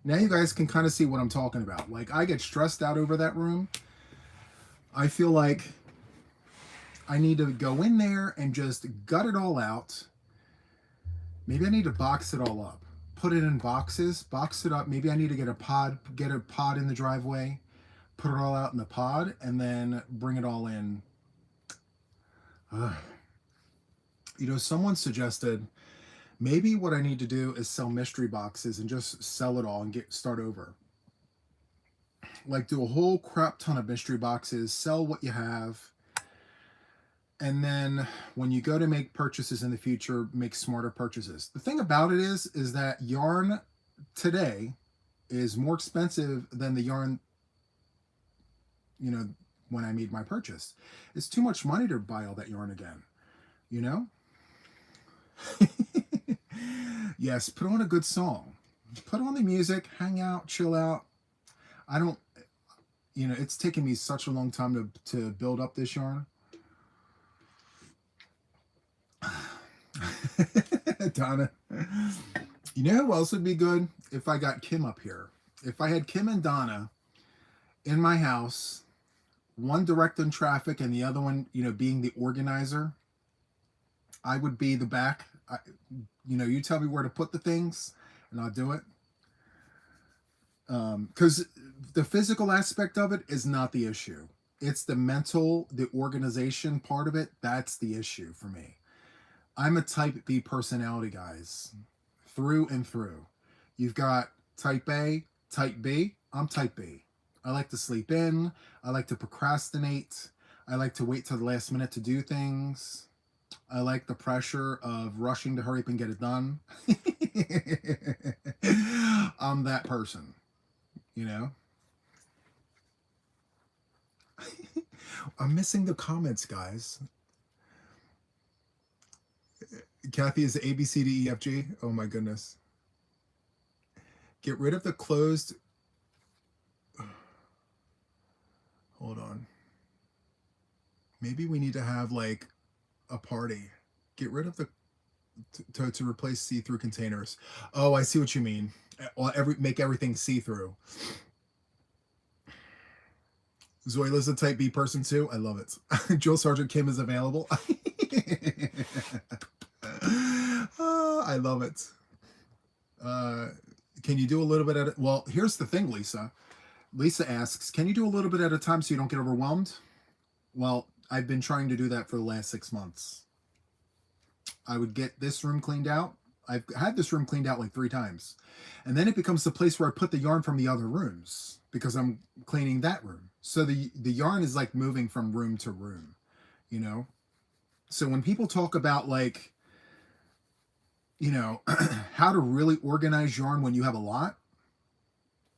now you guys can kind of see what I'm talking about. Like, I get stressed out over that room. I feel like I need to go in there and just gut it all out. Maybe I need to box it all up. Put it in boxes, box it up. Maybe I need to get a pod in the driveway, put it all out in the pod, and then bring it all in. You know, someone suggested maybe what I need to do is sell mystery boxes and just sell it all and start over. Like, do a whole crap ton of mystery boxes, sell what you have, and then when you go to make purchases in the future, make smarter purchases. The thing about it is that yarn today is more expensive than the yarn, you know, when I made my purchase. It's too much money to buy all that yarn again, you know? Yes, put on a good song. Put on the music, hang out, chill out. I don't, you know, it's taken me such a long time to build up this yarn. Donna, you know who else would be good? If I got Kim up here. If I had Kim and Donna in my house, one directing traffic and the other one, you know, being the organizer, I would be the back. You know, you tell me where to put the things and I'll do it. Because the physical aspect of it is not the issue. It's the mental, the organization part of it. That's the issue for me. I'm a type B personality, guys, through and through. You've got type A, type B. I'm type B. I like to sleep in. I like to procrastinate. I like to wait till the last minute to do things. I like the pressure of rushing to hurry up and get it done. I'm that person, you know? I'm missing the comments, guys. Kathy is A, B, C, D, E, F, G. Oh my goodness. Get rid of the closed. Hold on. Maybe we need to have like a party. Get rid of the to replace see-through containers. Oh, I see what you mean. Make everything see-through. Zoila's a type B person too. I love it. Jill Sergeant Kim is available. I love it. Can you do a little bit at it? Well, here's the thing, Lisa. Lisa asks, can you do a little bit at a time so you don't get overwhelmed? Well, I've been trying to do that for the last 6 months. I would get this room cleaned out. I've had this room cleaned out like 3 times. And then it becomes the place where I put the yarn from the other rooms because I'm cleaning that room. So the yarn is like moving from room to room, you know? So when people talk about like, you know, how to really organize yarn when you have a lot,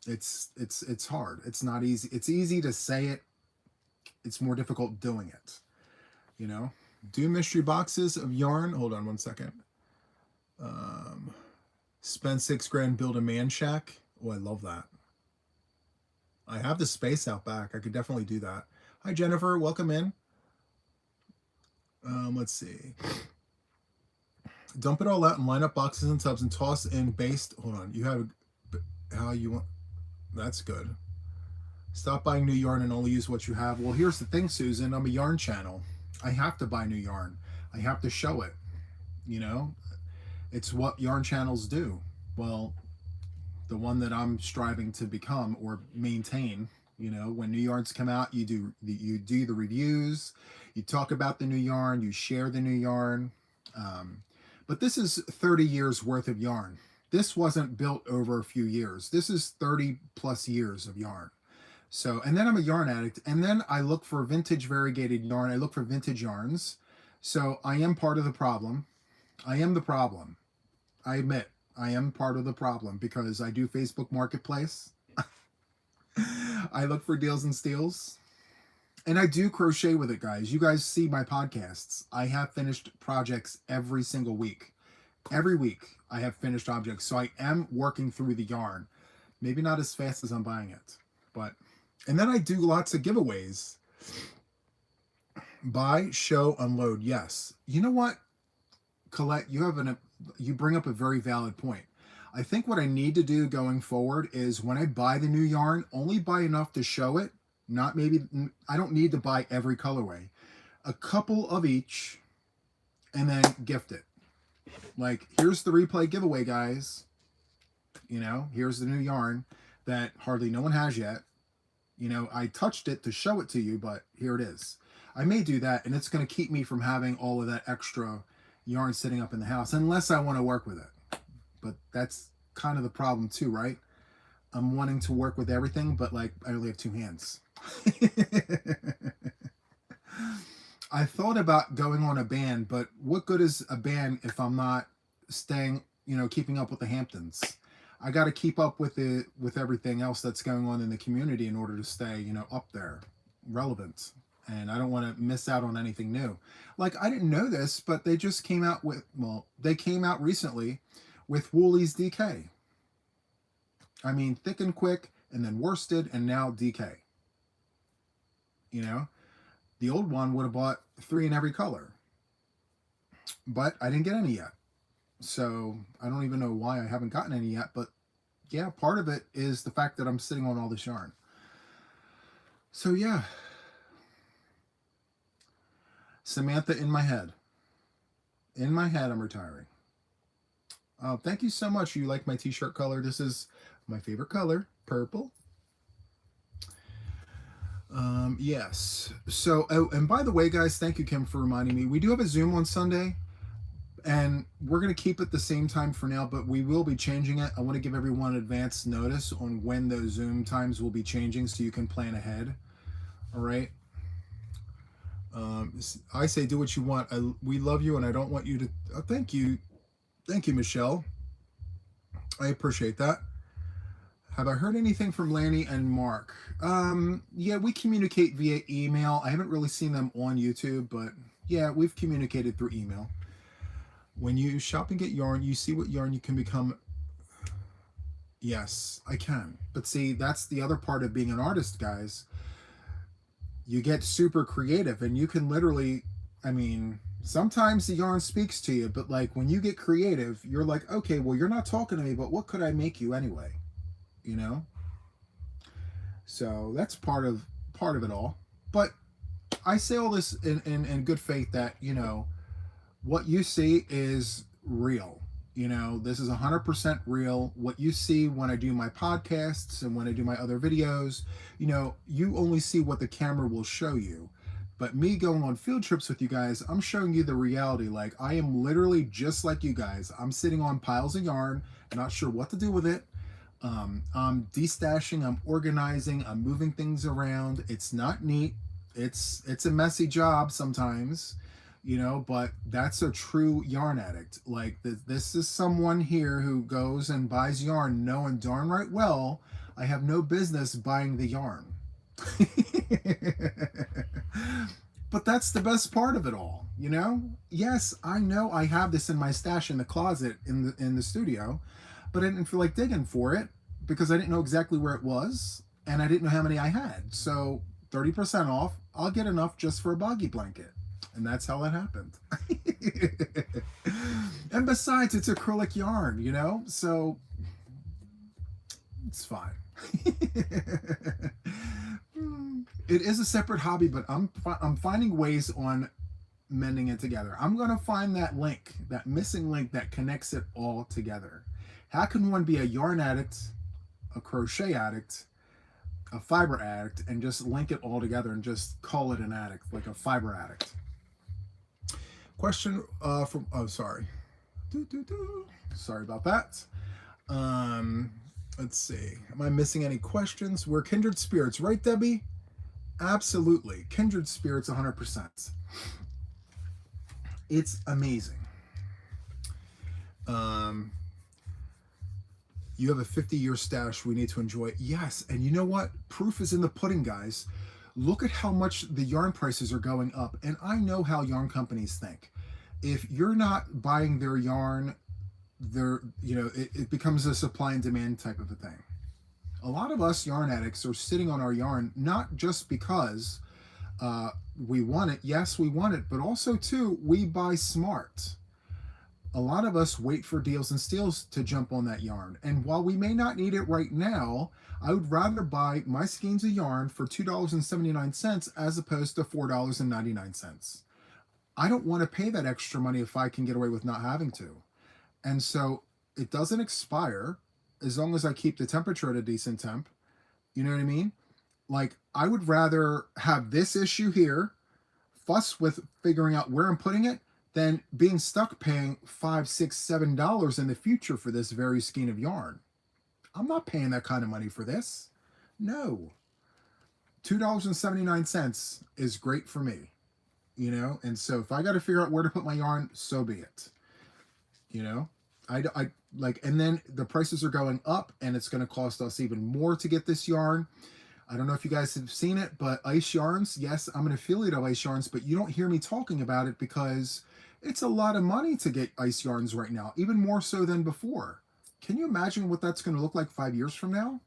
it's hard. It's not easy. It's easy to say it. It's more difficult doing it, you know? Do mystery boxes of yarn. Hold on one second. Spend $6,000, build a man shack. Oh, I love that. I have the space out back. I could definitely do that. Hi, Jennifer. Welcome in. Let's see. Dump it all out and line up boxes and tubs and toss in based. Hold on. You have how you want. That's good. Stop buying new yarn and only use what you have. Well, here's the thing, Susan. I'm a yarn channel. I have to buy new yarn. I have to show it. You know, it's what yarn channels do. Well, the one that I'm striving to become or maintain, you know, when new yarns come out, you do the reviews, you talk about the new yarn, you share the new yarn. But this is 30 years worth of yarn. This wasn't built over a few years. This is 30 plus years of yarn. So, and then I'm a yarn addict, and then I look for vintage variegated yarn. I look for vintage yarns. So I am part of the problem. I am the problem. I admit I am part of the problem because I do Facebook Marketplace. I look for deals and steals. And I do crochet with it, guys. You guys see my podcasts. I have finished projects every single week. Every week I have finished objects. So I am working through the yarn. Maybe not as fast as I'm buying it. But, and then I do lots of giveaways. Buy, show, unload. Yes. You know what, Colette, you bring up a very valid point. I think what I need to do going forward is when I buy the new yarn, only buy enough to show it. Not maybe, I don't need to buy every colorway. A couple of each and then gift it. Like, here's the replay giveaway, guys. You know, here's the new yarn that hardly no one has yet. You know, I touched it to show it to you, but here it is. I may do that, and it's going to keep me from having all of that extra yarn sitting up in the house, unless I want to work with it. But that's kind of the problem too, right? I'm wanting to work with everything, but like, I only have 2 hands. I thought about going on a band, but what good is a band if I'm not staying, you know, keeping up with the Hamptons? I got to keep up with everything else that's going on in the community in order to stay, you know, up there, relevant. And I don't want to miss out on anything new. Like, I didn't know this, but they just came out with, well, they came out recently with Woolies DK. I mean, thick and quick, and then worsted, and now DK. You know, the old one would have bought 3 in every color, but I didn't get any yet. So I don't even know why I haven't gotten any yet, but yeah, part of it is the fact that I'm sitting on all this yarn. So yeah. Samantha, in my head. In my head, I'm retiring. Thank you so much. You like my t-shirt color. This is my favorite color, purple. Yes. So, oh, and by the way, guys, thank you, Kim, for reminding me. We do have a Zoom on Sunday, and we're going to keep it the same time for now, but we will be changing it. I want to give everyone advance notice on when those Zoom times will be changing so you can plan ahead. All right. I say do what you want. We love you, and I don't want you to... thank you. Thank you, Michelle. I appreciate that. Have I heard anything from Lanny and Mark? Yeah, we communicate via email. I haven't really seen them on YouTube, but yeah, we've communicated through email. When you shop and get yarn, you see what yarn you can become. Yes, I can. But see, that's the other part of being an artist, guys. You get super creative, and you can literally, I mean, sometimes the yarn speaks to you, but like when you get creative, you're like, okay, well, you're not talking to me, but what could I make you anyway? You know? So that's part of it all. But I say all this in good faith that, you know, what you see is real. You know, this is 100% real. What you see when I do my podcasts and when I do my other videos, you know, you only see what the camera will show you. But me going on field trips with you guys, I'm showing you the reality. Like, I am literally just like you guys. I'm sitting on piles of yarn, not sure what to do with it. I'm destashing, I'm organizing, I'm moving things around. It's not neat. It's a messy job sometimes, you know, but that's a true yarn addict. Like, this is someone here who goes and buys yarn knowing darn right well I have no business buying the yarn. But that's the best part of it all, you know? Yes, I know I have this in my stash in the closet in the studio, but I didn't feel like digging for it because I didn't know exactly where it was and I didn't know how many I had. So 30% off, I'll get enough just for a boggy blanket. And that's how that happened. And besides, it's acrylic yarn, you know? So it's fine. It is a separate hobby, but I'm finding ways on mending it together. I'm gonna find that link, that missing link that connects it all together. How can one be a yarn addict, a crochet addict, a fiber addict, and just link it all together and just call it an addict, like a fiber addict? Question from, oh, sorry. Sorry about that. Let's see. Am I missing any questions? We're kindred spirits, right, Debbie? Absolutely. Kindred spirits 100%. It's amazing. You have a 50-year stash we need to enjoy. Yes, and you know what? Proof is in the pudding, guys. Look at how much the yarn prices are going up. And I know how yarn companies think. If you're not buying their yarn, it becomes a supply and demand type of a thing. A lot of us yarn addicts are sitting on our yarn, not just because we want it. Yes, we want it, but also too, we buy smart. A lot of us wait for deals and steals to jump on that yarn. And while we may not need it right now, I would rather buy my skeins of yarn for $2.79 as opposed to $4.99. I don't want to pay that extra money if I can get away with not having to. And so it doesn't expire as long as I keep the temperature at a decent temp. You know what I mean? Like, I would rather have this issue here, fuss with figuring out where I'm putting it, than being stuck paying $5, $6, $7 in the future for this very skein of yarn. I'm not paying that kind of money for this. No. $2.79 is great for me. You know? And so if I got to figure out where to put my yarn, so be it. You know? I like, and then the prices are going up and it's going to cost us even more to get this yarn. I don't know if you guys have seen it, but Ice Yarns, yes, I'm an affiliate of Ice Yarns, but you don't hear me talking about it because it's a lot of money to get Ice Yarns right now, even more so than before. Can you imagine what that's going to look like 5 years from now?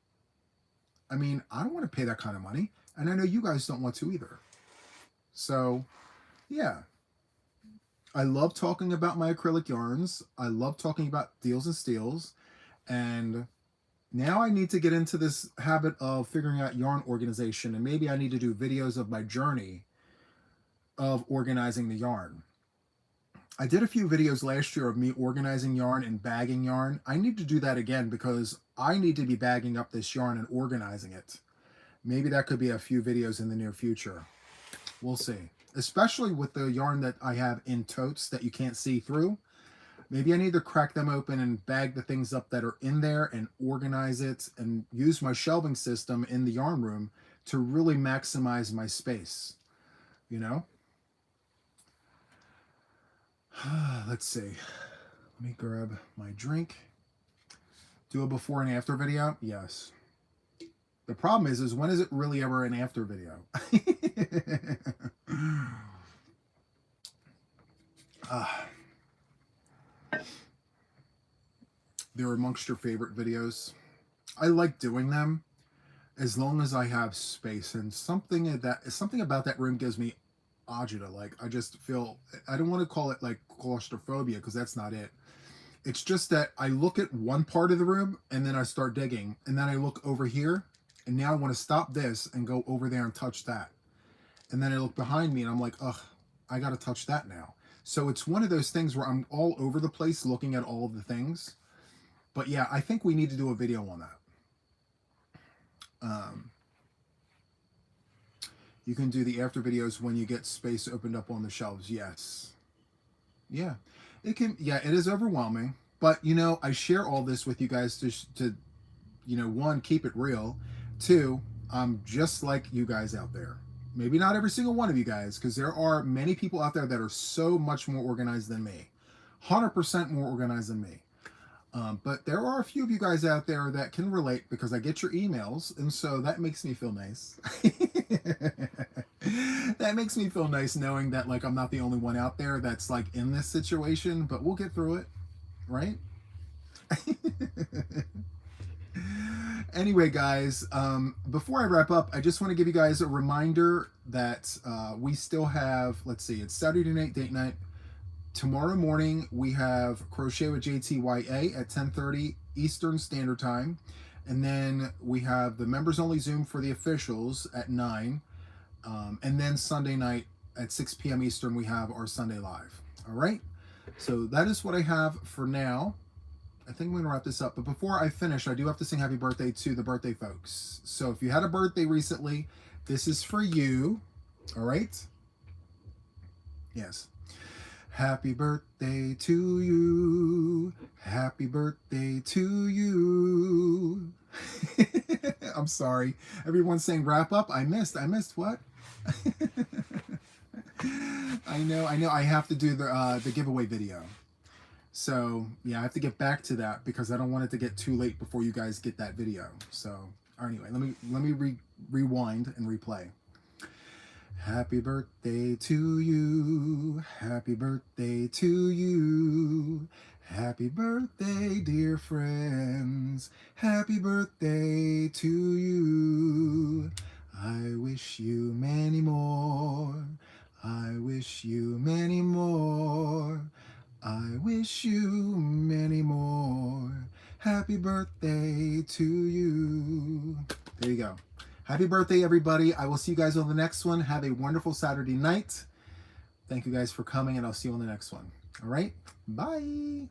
I mean, I don't want to pay that kind of money, and I know you guys don't want to either. So, yeah. I love talking about my acrylic yarns. I love talking about deals and steals. And now I need to get into this habit of figuring out yarn organization. And maybe I need to do videos of my journey of organizing the yarn. I did a few videos last year of me organizing yarn and bagging yarn. I need to do that again because I need to be bagging up this yarn and organizing it. Maybe that could be a few videos in the near future. We'll see. Especially with the yarn that I have in totes that you can't see through. Maybe I need to crack them open and bag the things up that are in there and organize it and use my shelving system in the yarn room to really maximize my space. You know? Let's see. Let me grab my drink. Do a before and after video? Yes. The problem is when is it really ever an after video? They're amongst your favorite videos. I like doing them as long as I have space, and something about that room gives me agita. Like, I just feel, I don't want to call it like claustrophobia because that's not it. It's just that I look at one part of the room and then I start digging, and then I look over here and now I want to stop this and go over there and touch that. And then I look behind me and I'm like, ugh, I got to touch that now. So it's one of those things where I'm all over the place looking at all of the things. But yeah, I think we need to do a video on that. You can do the after videos when you get space opened up on the shelves. Yes. Yeah. It can, yeah, it is overwhelming. But, you know, I share all this with you guys to you know, one, keep it real. Two, I'm just like you guys out there. Maybe not every single one of you guys, because there are many people out there that are so much more organized than me. 100% more organized than me. But there are a few of you guys out there that can relate because I get your emails, and so that makes me feel nice. That makes me feel nice knowing that, like, I'm not the only one out there that's like in this situation, but we'll get through it, right? Anyway, guys, before I wrap up, I just want to give you guys a reminder that we still have, let's see, it's Saturday night date night. Tomorrow morning, we have Crochet with JTYA at 10:30 Eastern Standard Time. And then we have the members only Zoom for the officials at 9. And then Sunday night at 6 p.m. Eastern, we have our Sunday Live. All right. So that is what I have for now. I think I'm going to wrap this up. But before I finish, I do have to sing happy birthday to the birthday folks. So if you had a birthday recently, this is for you. All right. Yes. Happy birthday to you. Happy birthday to you. I'm sorry. Everyone's saying wrap up. I missed what? I know. I have to do the giveaway video. So yeah, I have to get back to that because I don't want it to get too late before you guys get that video. So anyway, let me rewind and replay. Happy birthday to you. Happy birthday to you. Happy birthday, dear friends. Happy birthday to you. I wish you many more. I wish you many more. I wish you many more. Happy birthday to you. There you go. Happy birthday, everybody. I will see you guys on the next one. Have a wonderful Saturday night. Thank you guys for coming, and I'll see you on the next one. All right? Bye.